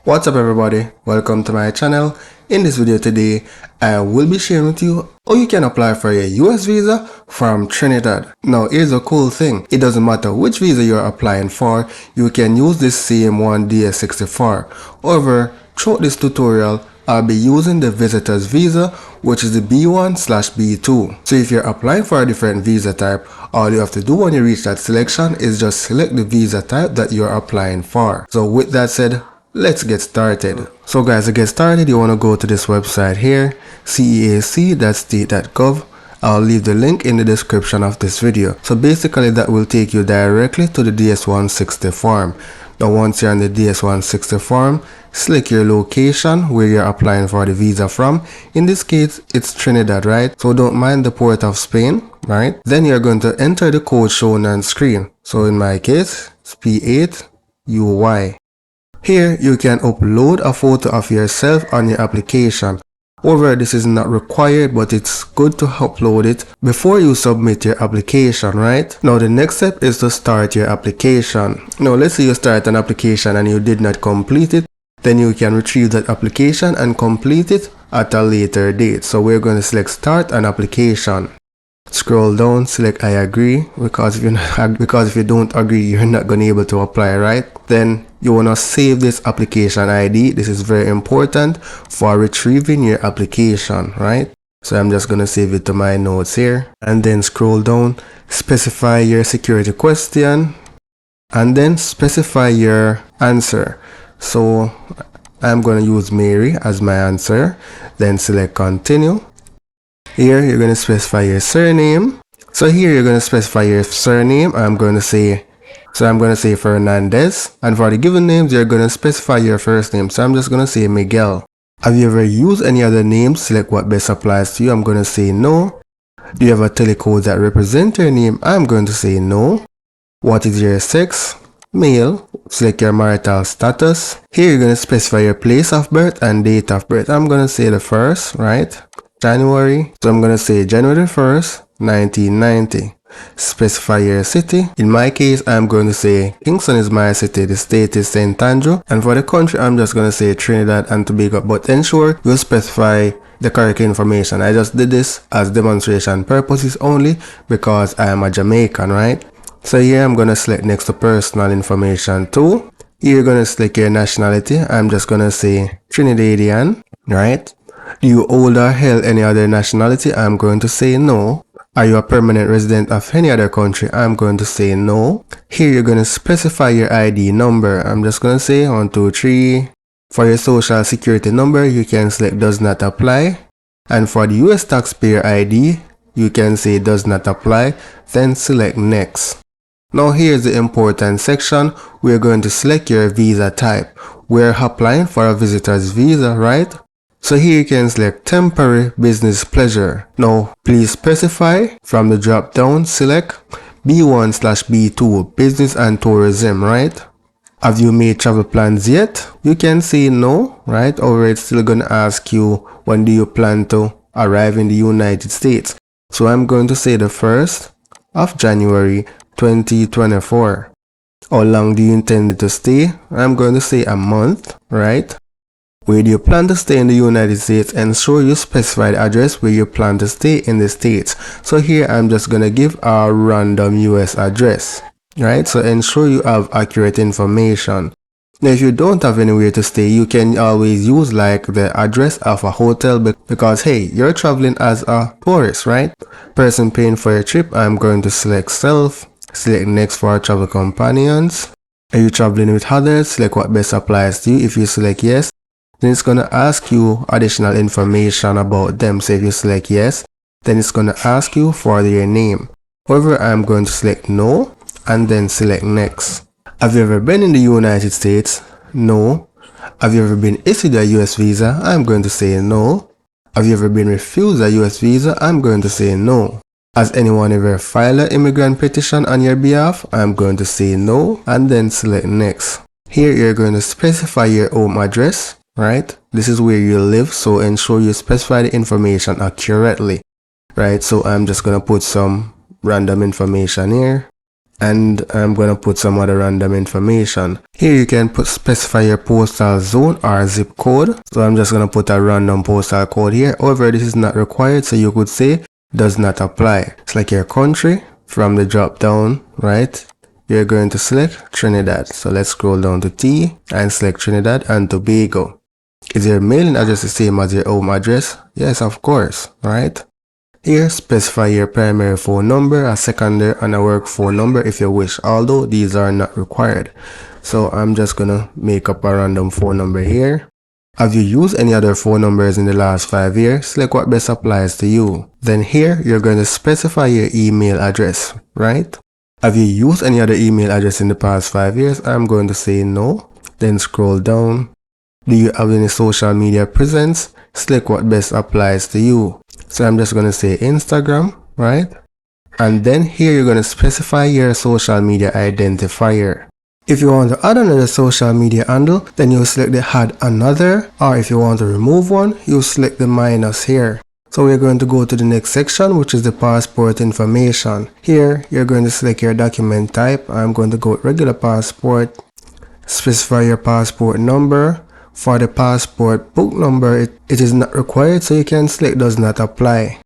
What's up everybody, welcome to my channel. In this video today, I will be sharing with you how you can apply for a US visa from Trinidad. Now here's a cool thing, it doesn't matter which visa you're applying for, you can use this same one DS64. However, throughout this tutorial, I'll be using the visitor's visa, which is the B1/B2. So if you're applying for a different visa type, all you have to do when you reach that selection is just select the visa type that you're applying for. So with that said, let's get started. So guys, to get started, you want to go to this website here, ceac.state.gov. I'll leave the link in the description of this video. So basically that will take you directly to the DS160 form. Now once you're on the DS160 form, select your location where you're applying for the visa from. In this case, it's Trinidad, right? So don't mind the port of Spain, right? Then you're going to enter the code shown on screen. So in my case, it's P8UY. Here, you can upload a photo of yourself on your application. However, this is not required, but it's good to upload it before you submit your application, right? Now, the next step is to start your application. Now, let's say you start an application and you did not complete it. Then you can retrieve that application and complete it at a later date. So we're going to select start an application. Scroll down, select I agree, because if you don't agree, you're not going to be able to apply, right? Then you want to save this application ID. This is very important for retrieving your application, right? So I'm just going to save it to my notes here, and then scroll down, specify your security question, and then specify your answer. So I'm going to use Mary as my answer, then select continue. Here you're going to specify your surname. So here you're going to specify your surname. I'm going to say Fernandez. And for the given names, you're going to specify your first name. So I'm just going to say Miguel. Have you ever used any other names? Select what best applies to you. I'm going to say no. Do you have a telecode that represents your name? I'm going to say no. What is your sex? Male. Select your marital status. Here you're going to specify your place of birth and date of birth. I'm going to say the 1st, right? January. So I'm going to say January 1st, 1990. Specify your city. In my case, I'm going to say Kingston is my city. The state is St. Andrew. And for the country, I'm just going to say Trinidad and Tobago. But ensure you specify the correct information. I just did this as demonstration purposes only because I am a Jamaican, right? So here I'm going to select next to personal information too. Here you're going to select your nationality. I'm just going to say Trinidadian, right? Do you hold or held any other nationality? I'm going to say no. Are you a permanent resident of any other country? I'm going to say no. Here you're going to specify your ID number. I'm just going to say 123. For your social security number, you can select does not apply. And for the US taxpayer ID, you can say does not apply. Then select next. Now here's the important section. We're going to select your visa type. We're applying for a visitor's visa, right? So here you can select temporary business pleasure. Now please specify from the drop down, select B1/B2 business and tourism, right? Have you made travel plans yet? You can say no, right? Or it's still going to ask you when do you plan to arrive in the United States. So I'm going to say the 1st of January 2024. How long do you intend to stay? I'm going to say a month, right? Where do you plan to stay in the United States? Ensure you specify the address where you plan to stay in the States. So here I'm just going to give a random US address, right? So ensure you have accurate information. Now if you don't have anywhere to stay, you can always use like the address of a hotel because hey, you're traveling as a tourist, right? Person paying for your trip, I'm going to select self. Select next for travel companions. Are you traveling with others? Select what best applies to you. If you select yes, then it's going to ask you additional information about them. So if you select yes, then it's going to ask you for their name. However, I'm going to select no and then select next. Have you ever been in the United States? No. Have you ever been issued a US visa? I'm going to say no. Have you ever been refused a US visa? I'm going to say no. Has anyone ever filed an immigrant petition on your behalf? I'm going to say no and then select next. Here you're going to specify your home address. Right? This is where you live, so ensure you specify the information accurately, right? So I'm just going to put some random information here. and I'm going to put some other random information. Here you can specify your postal zone or zip code. So I'm just going to put a random postal code here. However, this is not required, so you could say does not apply. It's like your country. From the drop down, right, you're going to select Trinidad. So let's scroll down to T and select Trinidad and Tobago. Is your mailing address the same as your home address? Yes, of course, right? Here, specify your primary phone number, a secondary, and a work phone number if you wish, although these are not required. So I'm just gonna make up a random phone number here. Have you used any other phone numbers in the last 5 years? Select what best applies to you. Then here, you're going to specify your email address, right? Have you used any other email address in the past 5 years? I'm going to say no. Then scroll down. Do you have any social media presence? Select what best applies to you. So I'm just going to say Instagram, right? And then here you're going to specify your social media identifier. If you want to add another social media handle, then you select the add another, or if you want to remove one, you select the minus here. So we're going to go to the next section, which is the passport information. Here, you're going to select your document type. I'm going to go with regular passport. Specify your passport number. For the passport book number, it is not required, so you can select does not apply.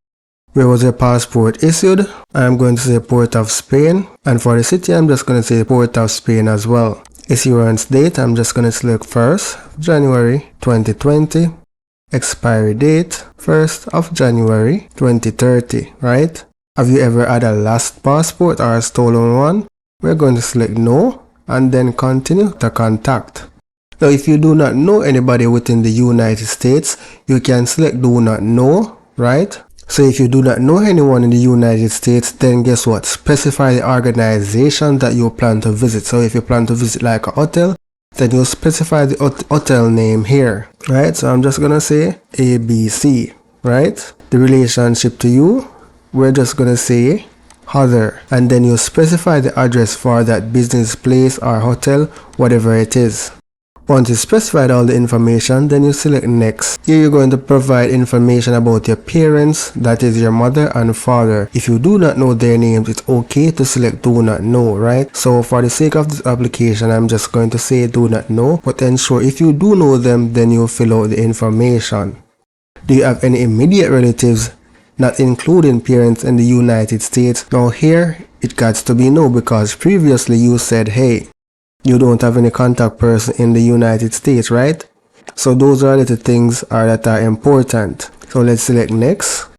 Where was your passport issued? I'm going to say Port of Spain. And for the city, I'm just going to say Port of Spain as well. Issuance date, I'm just going to select 1st January 2020. Expiry date, 1st of January 2030, right? Have you ever had a lost passport or a stolen one? We're going to select no and then continue to contact. Now, if you do not know anybody within the United States, you can select do not know, right? So if you do not know anyone in the United States, then guess what? Specify the organization that you plan to visit. So if you plan to visit like a hotel, then you specify the hotel name here, right? So I'm just gonna say ABC, right? The relationship to you, we're just gonna say other, and then you specify the address for that business place or hotel, whatever it is. Once you specified all the information, then you select next. Here you're going to provide information about your parents, that is your mother and father. If you do not know their names, it's okay to select do not know, right? So for the sake of this application, I'm just going to say do not know, but ensure if you do know them, then you fill out the information. Do you have any immediate relatives, not including parents, in the United States? Now here, it got to be no, because previously you said, hey, you don't have any contact person in the United States, right? So those are the things that are important. So let's select next.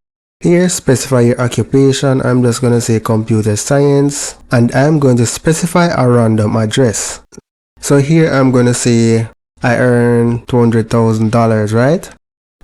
Here, specify your occupation. I'm just going to say computer science, and I'm going to specify a random address. So here I'm going to say I earn $200,000, right?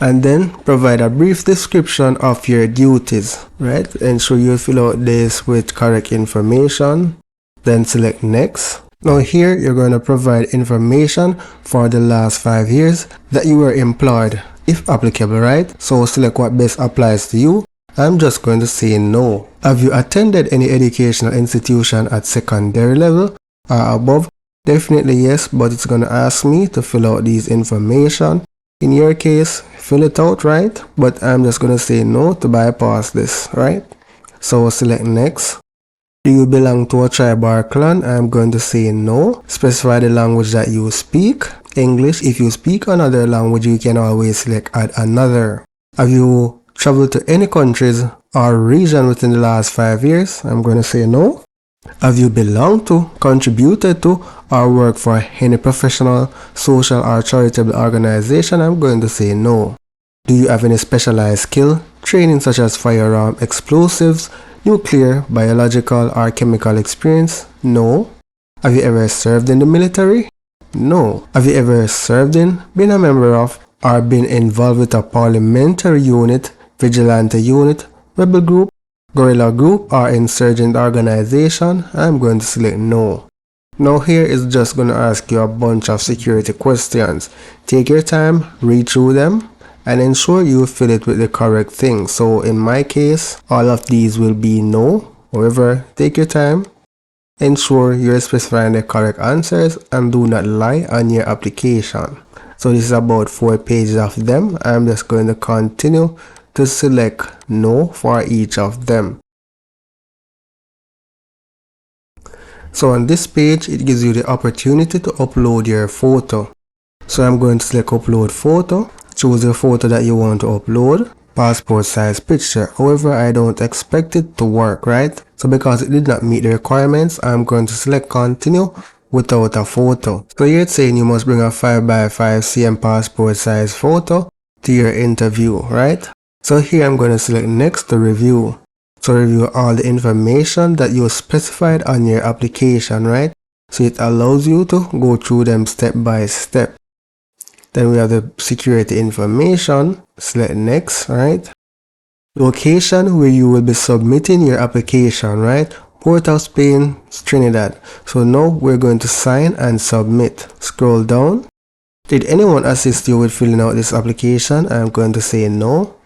And then provide a brief description of your duties, right? Ensure you fill out this with correct information. Then select next. Now here you're going to provide information for the last 5 years that you were employed, if applicable, right? So select what best applies to you. I'm just going to say no. Have you attended any educational institution at secondary level or above? Definitely yes, but it's going to ask me to fill out these information. In your case, fill it out, right? But I'm just going to say no to bypass this, right? So select next. Do you belong to a tribe or clan? I'm going to say no. Specify the language that you speak. English. If you speak another language, you can always select add another. Have you traveled to any countries or region within the last 5 years? I'm going to say no. Have you belonged to, contributed to, or worked for any professional, social, or charitable organization? I'm going to say no. Do you have any specialized skill, training such as firearm, explosives, nuclear, biological, or chemical experience? No. Have you ever served in the military? No. Have you ever served in, been a member of, or been involved with a parliamentary unit, vigilante unit, rebel group, guerrilla group, or insurgent organization? I'm going to select no. Now here is just going to ask you a bunch of security questions. Take your time, read through them, and ensure you fill it with the correct thing. So in my case, all of these will be no. However, take your time, ensure you're specifying the correct answers, and do not lie on your application. So this is about 4 pages of them. I'm just going to continue to select no for each of them. So on this page, it gives you the opportunity to upload your photo. So I'm going to select upload photo, choose the photo that you want to upload, passport size picture. However, I don't expect it to work, right? So because it did not meet the requirements, I'm going to select continue without a photo. So here it's saying you must bring a 5x5 cm passport size photo to your interview, right? So here I'm going to select next to review. So review all the information that you specified on your application, right? So it allows you to go through them step by step. Then we have the security information, select next, right? Location where you will be submitting your application, right? Port of Spain, Trinidad. So now we're going to sign and submit. Scroll down. Did anyone assist you with filling out this application? I'm going to say no.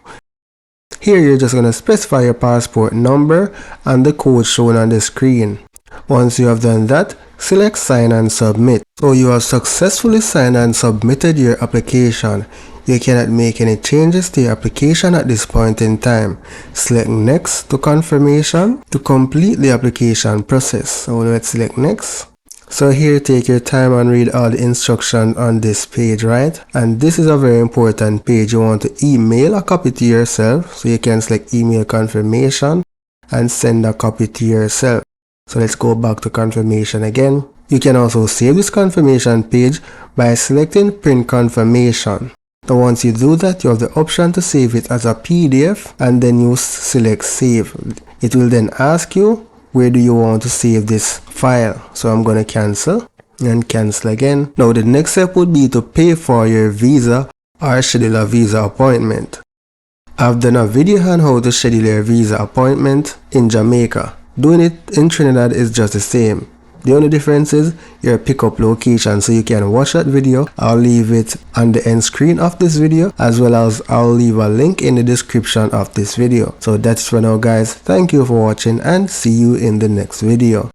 Here you're just going to specify your passport number and the code shown on the screen. Once you have done that, select sign and submit. So you have successfully signed and submitted your application. You cannot make any changes to your application at this point in time. Select next to confirmation to complete the application process. So let's select next. So here take your time and read all the instructions on this page, right? And this is a very important page. You want to email a copy to yourself. So you can select email confirmation and send a copy to yourself. So let's go back to confirmation again. You can also save this confirmation page by selecting print confirmation. Now once you do that, you have the option to save it as a PDF and then you select save. It will then ask you where do you want to save this file. So I'm going to cancel and cancel again. Now the next step would be to pay for your visa or schedule a visa appointment. I've done a video on how to schedule your visa appointment in Jamaica. Doing it in Trinidad is just the same. The only difference is your pickup location, so you can watch that video. I'll leave it on the end screen of this video, as well as I'll leave a link in the description of this video. So that's for now guys. Thank you for watching and see you in the next video.